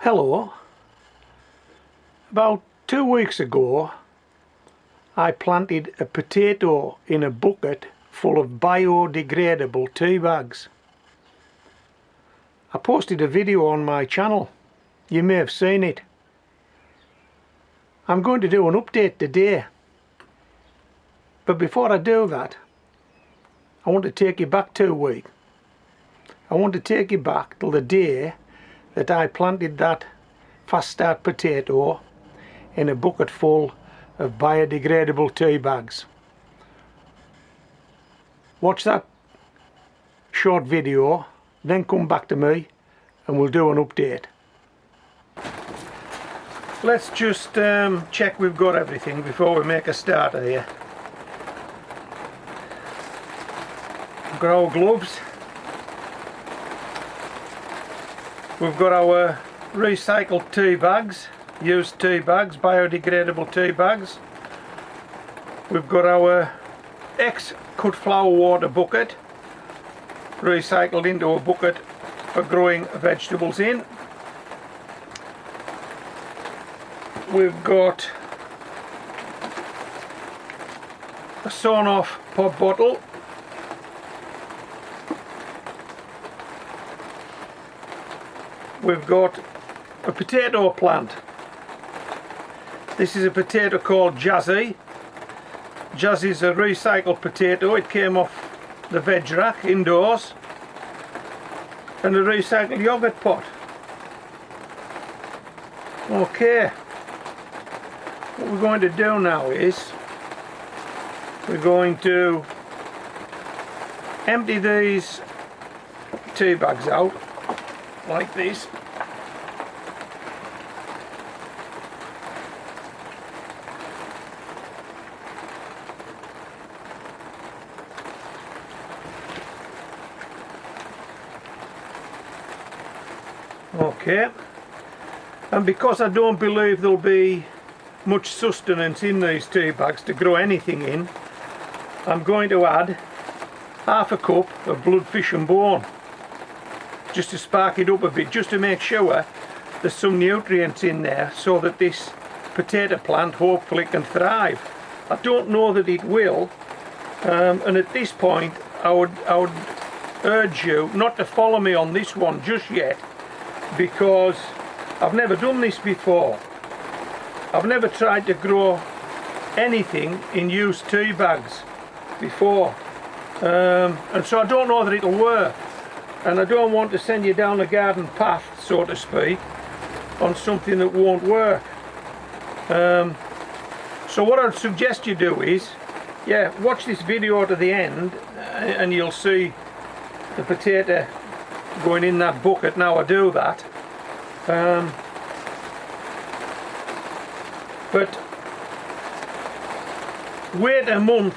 Hello. About 2 weeks ago I planted a potato in a bucket full of biodegradable tea bags. I posted a video on my channel. You may have seen it. I'm going to do an update today. But before I do that, I want to take you back 2 weeks. I want to take you back till the day that I planted that fast start potato in a bucket full of biodegradable tea bags. Watch that short video, then come back to me and we'll do an update. Let's just check we've got everything before we make a start here. We've got our gloves. We've got our recycled tea bags, used tea bags, biodegradable tea bags. We've got our ex-cut flower water bucket, recycled into a bucket for growing vegetables in. We've got a sawn-off pop bottle. We've got a potato plant. This is a potato called Jazzy. Jazzy's a recycled potato. It came off the veg rack indoors. And a recycled yogurt pot. Okay. What we're going to do now is we're going to empty these tea bags out like this. Okay, and because I don't believe there'll be much sustenance in these tea bags to grow anything in, I'm going to add half a cup of blood fish and bone just to spark it up a bit, just to make sure there's some nutrients in there so that this potato plant hopefully can thrive. I don't know that it will, and at this point I would urge you not to follow me on this one just yet, because I've never done this before. I've never tried to grow anything in used tea bags before, and so I don't know that it'll work, and I don't want to send you down a garden path, so to speak, on something that won't work. So what I'd suggest you do is, watch this video to the end and you'll see the potato going in that bucket. Now I do that, but wait a month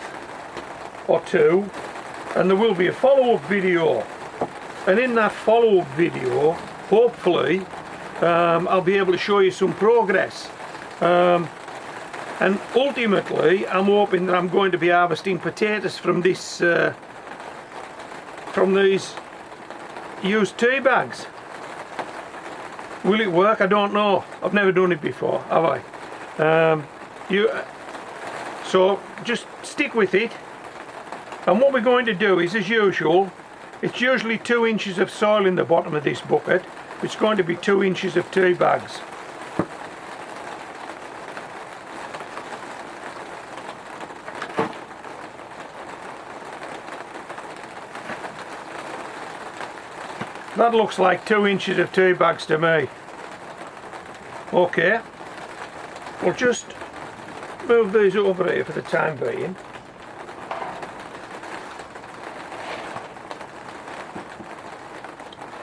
or two and there will be a follow-up video, and in that follow-up video hopefully I'll be able to show you some progress, and ultimately I'm hoping that I'm going to be harvesting potatoes from this from these used tea bags. Will it work? I don't know. I've never done it before, have I? So just stick with it, and what we're going to do is, as usual, it's usually 2 inches of soil in the bottom of this bucket. It's going to be 2 inches of tea bags. That looks like 2 inches of tea bags to me. Okay, we'll just move these over here for the time being.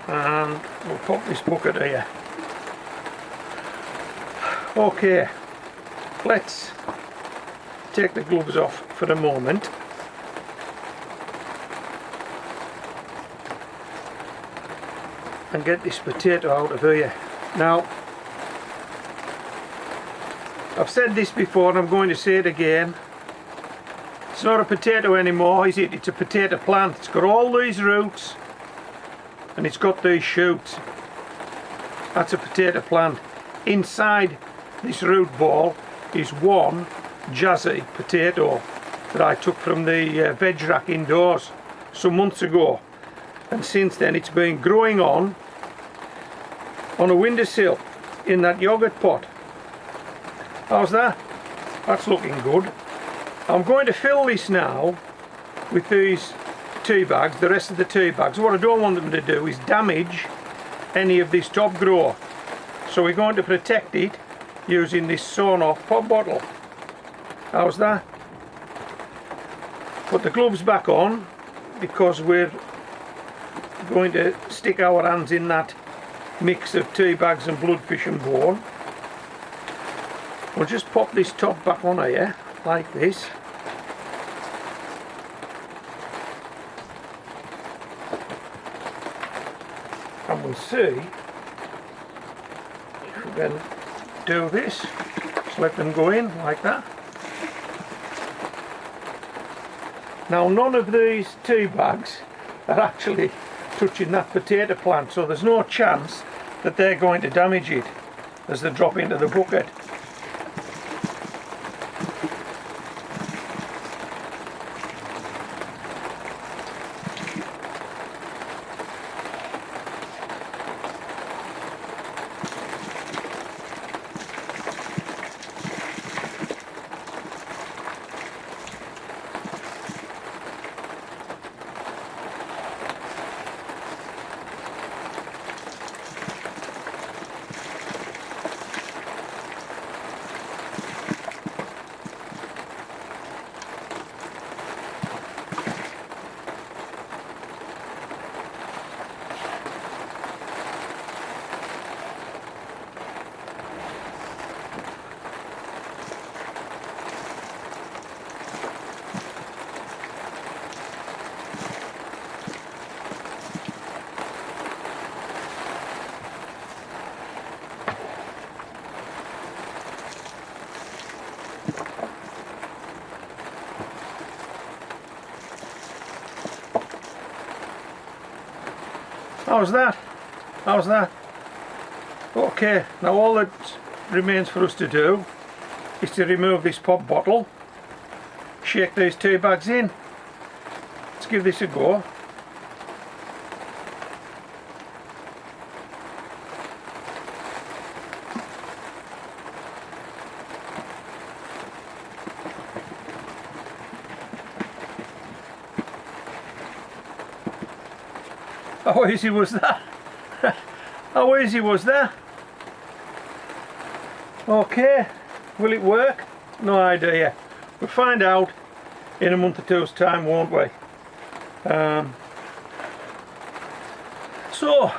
And we'll pop this bucket here. Okay, let's take the gloves off for a moment. And get this potato out of here. Now, I've said this before and I'm going to say it again. It's not a potato anymore, is it? It's a potato plant. It's got all these roots and it's got these shoots. That's a potato plant. Inside this root ball is one jazzy potato that I took from the veg rack indoors some months ago, and since then it's been growing on a windowsill in that yogurt pot. How's that? That's looking good. I'm going to fill this now with these tea bags, the rest of the tea bags. What I don't want them to do is damage any of this top grower, so we're going to protect it using this sawn off pop bottle. How's that? Put the gloves back on because we're going to stick our hands in that mix of tea bags and bloodfish and bone. We'll just pop this top back on here like this. And we'll see if we can do this. Just let them go in like that. Now none of these tea bags are actually touching that potato plant, so there's no chance that they're going to damage it as they drop into the bucket. How's that? How's that? Okay, now all that remains for us to do is to remove this pop bottle, shake these tea bags in. Let's give this a go. How easy was that? How easy was that? Okay, will it work? No idea. We'll find out in a month or two's time, won't we? So, I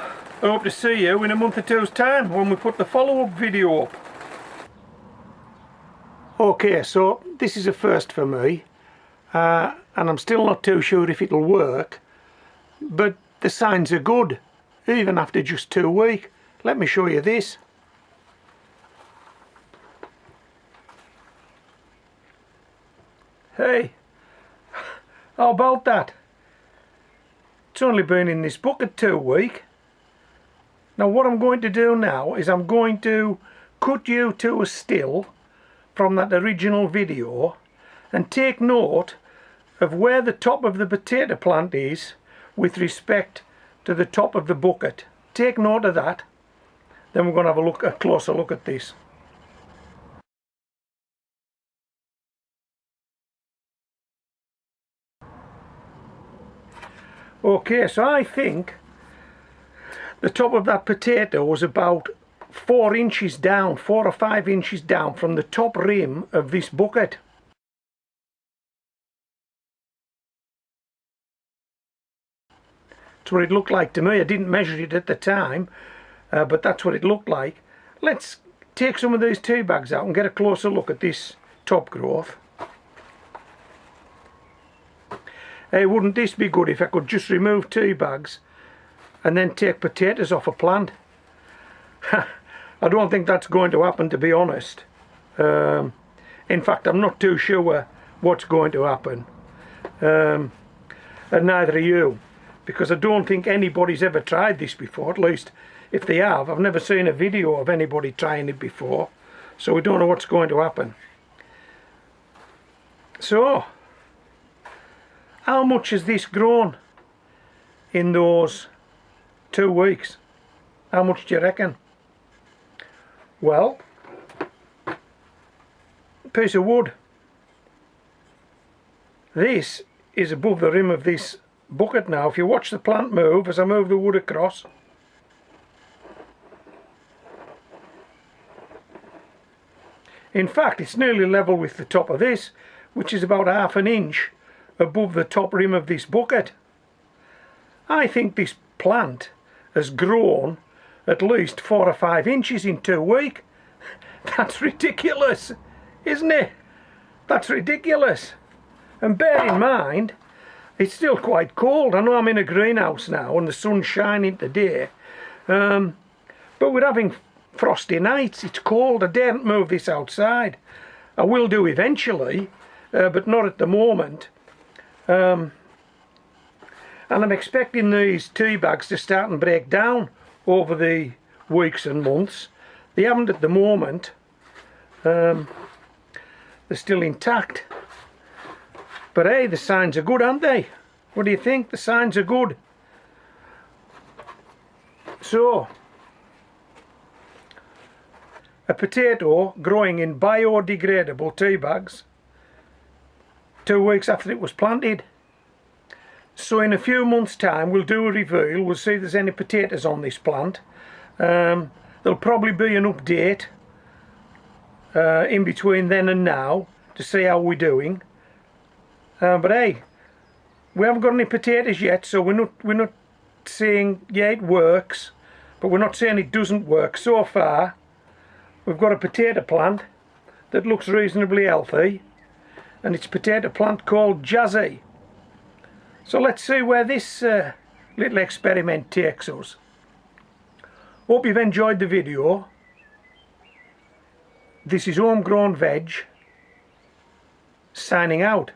hope to see you in a month or two's time when we put the follow-up video up. Okay, so this is a first for me, and I'm still not too sure if it'll work, but the signs are good, even after just 2 weeks. Let me show you this. Hey, how about that? It's only been in this bucket 2 weeks. Now what I'm going to do now is I'm going to cut you to a still from that original video and take note of where the top of the potato plant is with respect to the top of the bucket. Take note of that. Then we're going to have a closer look at this. Okay, so I think the top of that potato was about 4 inches down, 4 or 5 inches down from the top rim of this bucket. That's what it looked like to me. I didn't measure it at the time, but that's what it looked like. Let's take some of these tea bags out and get a closer look at this top growth. Hey, wouldn't this be good if I could just remove tea bags and then take potatoes off a plant? I don't think that's going to happen, to be honest. In fact, I'm not too sure what's going to happen, and neither are you, because I don't think anybody's ever tried this before. At least if they have, I've never seen a video of anybody trying it before, so we don't know what's going to happen. So, how much has this grown in those 2 weeks? How much do you reckon? Well, a piece of wood. This is above the rim of this bucket now. If you watch the plant move as I move the wood across, in fact it's nearly level with the top of this, which is about ½ an inch above the top rim of this bucket. I think this plant has grown at least 4 or 5 inches in 2 weeks. That's ridiculous, isn't it? That's ridiculous. And bear in mind, it's still quite cold. I know I'm in a greenhouse now and the sun's shining today, but we're having frosty nights. It's cold. I daren't move this outside. I will do eventually, but not at the moment. And I'm expecting these tea bags to start and break down over the weeks and months. They haven't at the moment. They're still intact. But hey, the signs are good, aren't they? What do you think? The signs are good. So, a potato growing in biodegradable tea bags 2 weeks after it was planted. So in a few months' time we'll do a reveal. We'll see if there's any potatoes on this plant. There'll probably be an update in between then and now to see how we're doing. But hey, we haven't got any potatoes yet, so we're not saying yeah it works, but we're not saying it doesn't work. So far we've got a potato plant that looks reasonably healthy, and it's a potato plant called Jazzy. So let's see where this little experiment takes us. Hope you've enjoyed the video. This is Homegrown Veg signing out.